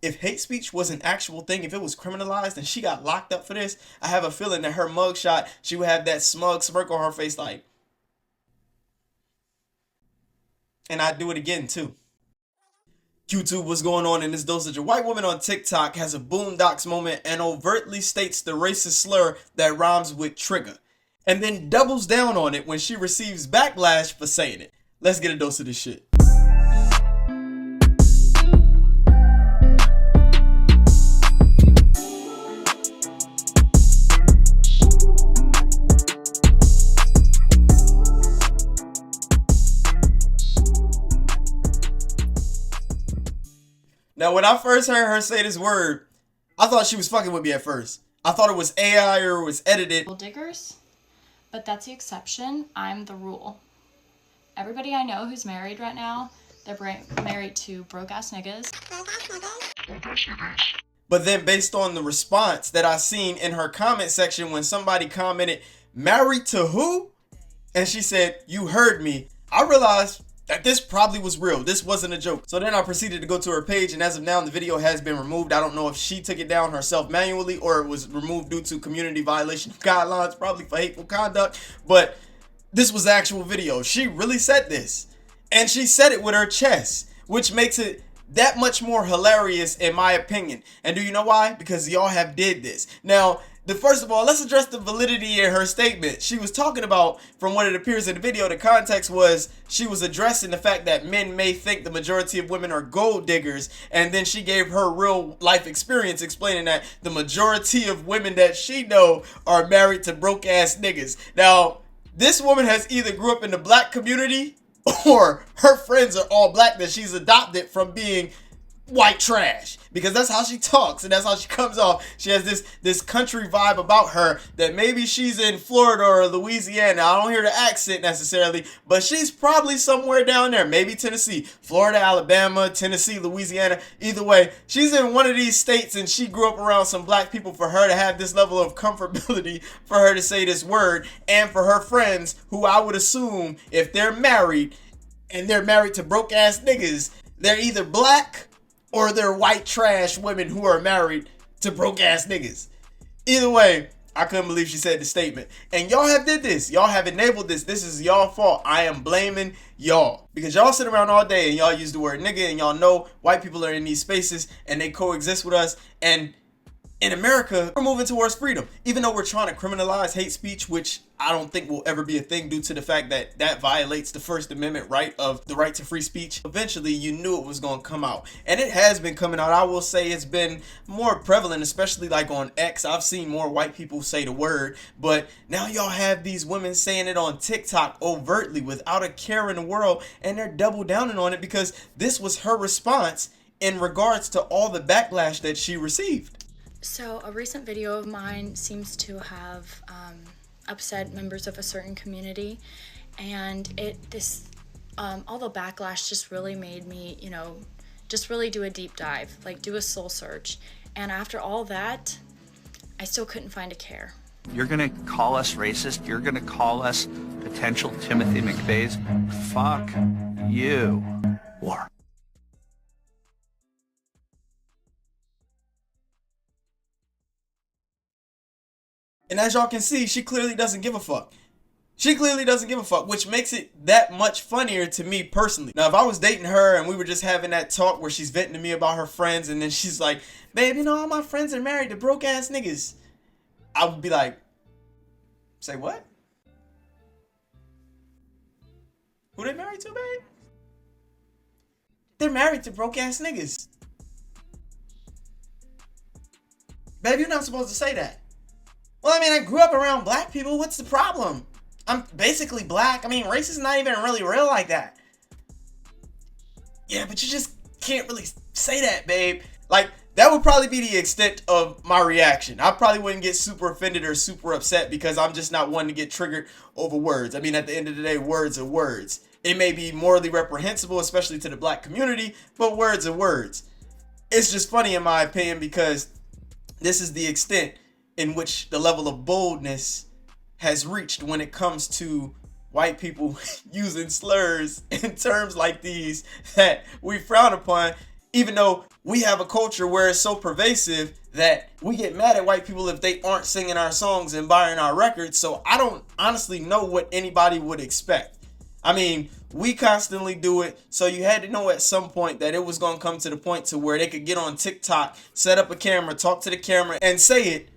if hate speech was an actual thing, if it was criminalized and she got locked up for this, I have a feeling that her mugshot, she would have that smug smirk on her face like, and I'd do it again too. YouTube, what's going on in this dosage? A white woman on TikTok has a boondocks moment and overtly states the racist slur that rhymes with trigger, and then doubles down on it when she receives backlash for saying it. Let's get a dose of this shit. Now, when I first heard her say this word, I thought she was fucking with me at first. I thought it was AI or it was edited. Gold diggers, but that's the exception. I'm the rule. Everybody I know who's married right now, they're married to broke-ass niggas. But then based on the response that I seen in her comment section when somebody commented, married to who? And she said, you heard me. I realized that this probably was real. This wasn't a joke. So then I proceeded to go to her page, and as of now, the video has been removed. I don't know if she took it down herself manually or it was removed due to community violation of guidelines, probably for hateful conduct. But this was the actual video. She really said this. And she said it with her chest, which makes it that much more hilarious in my opinion. And do you know why? Because y'all have did this. Now, first of all, let's address the validity in her statement. She was talking about, from what it appears in the video, the context was she was addressing the fact that men may think the majority of women are gold diggers, and then she gave her real life experience explaining that the majority of women that she know are married to broke ass niggas. Now, this woman has either grew up in the black community or her friends are all black that she's adopted from being white trash, because that's how she talks and that's how she comes off. She has this country vibe about her that maybe she's in Florida or Louisiana. I don't hear the accent necessarily, but she's probably somewhere down there, maybe Tennessee, Florida, Alabama, Tennessee, Louisiana. Either way, she's in one of these states and she grew up around some black people for her to have this level of comfortability for her to say this word, and for her friends who I would assume if they're married and they're married to broke ass niggas, they're either black or they're white trash women who are married to broke ass niggas. Either way, I couldn't believe she said the statement. And y'all have did this. Y'all have enabled this. This is y'all fault. I am blaming y'all. Because y'all sit around all day and y'all use the word nigga, and y'all know white people are in these spaces and they coexist with us. And in America, we're moving towards freedom. Even though we're trying to criminalize hate speech, which I don't think will ever be a thing due to the fact that that violates the First Amendment right of the right to free speech. Eventually, you knew it was going to come out. And it has been coming out. I will say it's been more prevalent, especially like on X. I've seen more white people say the word. But now y'all have these women saying it on TikTok overtly without a care in the world. And they're double downing on it because this was her response in regards to all the backlash that she received. So a recent video of mine seems to have upset members of a certain community, and all the backlash just really made me, just really do a deep dive, like do a soul search. And after all that, I still couldn't find a care. You're gonna call us racist? You're gonna call us potential Timothy McVeighs? Fuck you. War. And as y'all can see, she clearly doesn't give a fuck. She clearly doesn't give a fuck, which makes it that much funnier to me personally. Now, if I was dating her and we were just having that talk where she's venting to me about her friends, and then she's like, babe, all my friends are married to broke ass niggas, I would be like, say what? Who they married to, babe? They're married to broke ass niggas. Babe, you're not supposed to say that. Well, I grew up around black people. What's the problem? I'm basically black. Race is not even really real like that. Yeah, but you just can't really say that, babe. Like, that would probably be the extent of my reaction. I probably wouldn't get super offended or super upset because I'm just not one to get triggered over words. At the end of the day, words are words. It may be morally reprehensible, especially to the black community, but words are words. It's just funny in my opinion because this is the extent in which the level of boldness has reached when it comes to white people using slurs in terms like these that we frown upon. Even though we have a culture where it's so pervasive that we get mad at white people if they aren't singing our songs and buying our records. So I don't honestly know what anybody would expect. I mean, we constantly do it, so you had to know at some point that it was going to come to the point to where they could get on TikTok, set up a camera, talk to the camera, and say it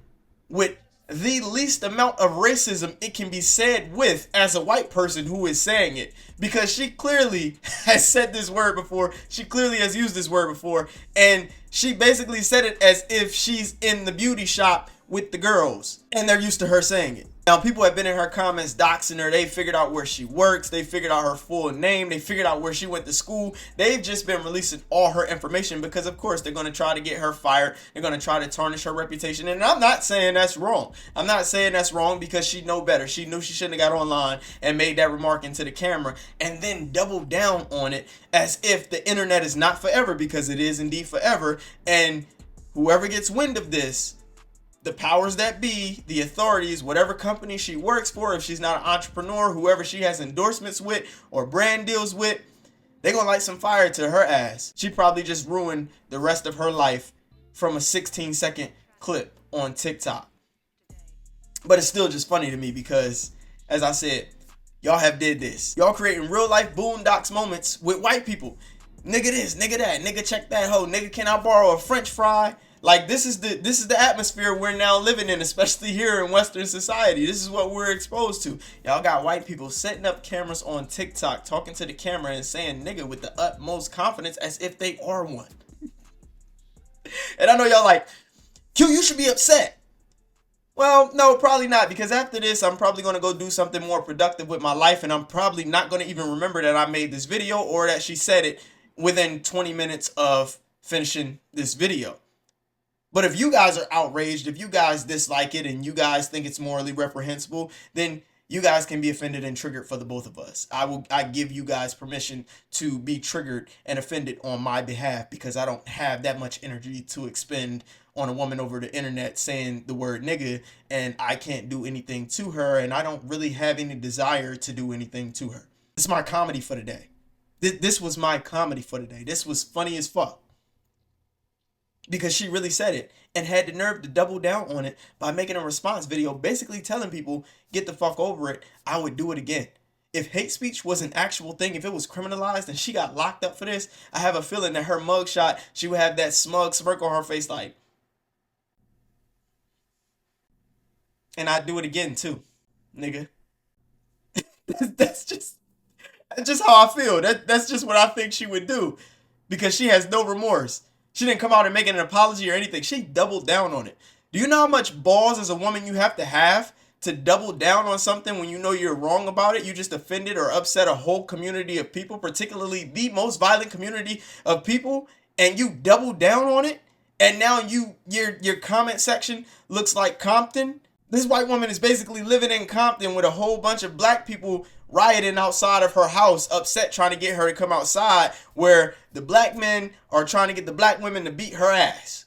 with the least amount of racism it can be said with as a white person who is saying it. Because she clearly has said this word before, she clearly has used this word before, and she basically said it as if she's in the beauty shop with the girls, and they're used to her saying it. Now, people have been in her comments doxing her. They figured out where she works. They figured out her full name. They figured out where she went to school. They've just been releasing all her information because, of course, they're going to try to get her fired. They're going to try to tarnish her reputation. And I'm not saying that's wrong. I'm not saying that's wrong because she know better. She knew she shouldn't have got online and made that remark into the camera and then doubled down on it as if the internet is not forever, because it is indeed forever. And whoever gets wind of this, the powers that be, the authorities, whatever company she works for, if she's not an entrepreneur, whoever she has endorsements with or brand deals with, they're going to light some fire to her ass. She probably just ruined the rest of her life from a 16-second clip on TikTok. But it's still just funny to me because, as I said, y'all have did this. Y'all creating real life boondocks moments with white people. Nigga this, nigga that, nigga check that hoe, nigga can I borrow a french fry? Like, this is the atmosphere we're now living in, especially here in Western society. This is what we're exposed to. Y'all got white people setting up cameras on TikTok, talking to the camera and saying nigga with the utmost confidence as if they are one. And I know y'all like, Q, you should be upset. Well, no, probably not, because after this, I'm probably going to go do something more productive with my life, and I'm probably not going to even remember that I made this video or that she said it within 20 minutes of finishing this video. But if you guys are outraged, if you guys dislike it and you guys think it's morally reprehensible, then you guys can be offended and triggered for the both of us. I give you guys permission to be triggered and offended on my behalf because I don't have that much energy to expend on a woman over the internet saying the word nigga, and I can't do anything to her, and I don't really have any desire to do anything to her. This is my comedy for the day. This was my comedy for the day. This was funny as fuck. Because she really said it and had the nerve to double down on it by making a response video basically telling people, get the fuck over it, I would do it again. If hate speech was an actual thing, if it was criminalized and she got locked up for this, I have a feeling that her mugshot, she would have that smug smirk on her face like, and I'd do it again too, nigga. That's just how I feel. That's just what I think she would do because she has no remorse. She didn't come out and make an apology or anything. She doubled down on it. Do you know how much balls as a woman you have to double down on something when you know you're wrong about it? You just offended or upset a whole community of people, particularly the most violent community of people, and you double down on it? And now your comment section looks like Compton? This white woman is basically living in Compton with a whole bunch of black people rioting outside of her house, upset, trying to get her to come outside, where the black men are trying to get the black women to beat her ass.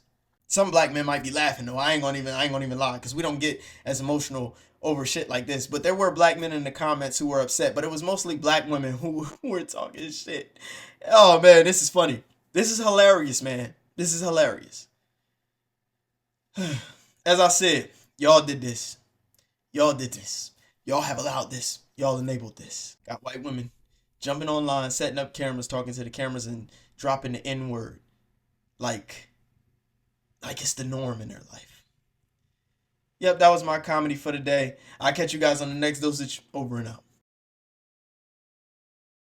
Some black men might be laughing though. I ain't gonna even lie, because we don't get as emotional over shit like this. But there were black men in the comments who were upset, but it was mostly black women who were talking shit. Oh man, this is funny. This is hilarious, man. This is hilarious. As I said, y'all did this. Y'all did this. Y'all have allowed this. Y'all enabled this. Got white women jumping online, setting up cameras, talking to the cameras, and dropping the N-word like it's the norm in their life. Yep, that was my comedy for today. I'll catch you guys on the next dosage. Over and out.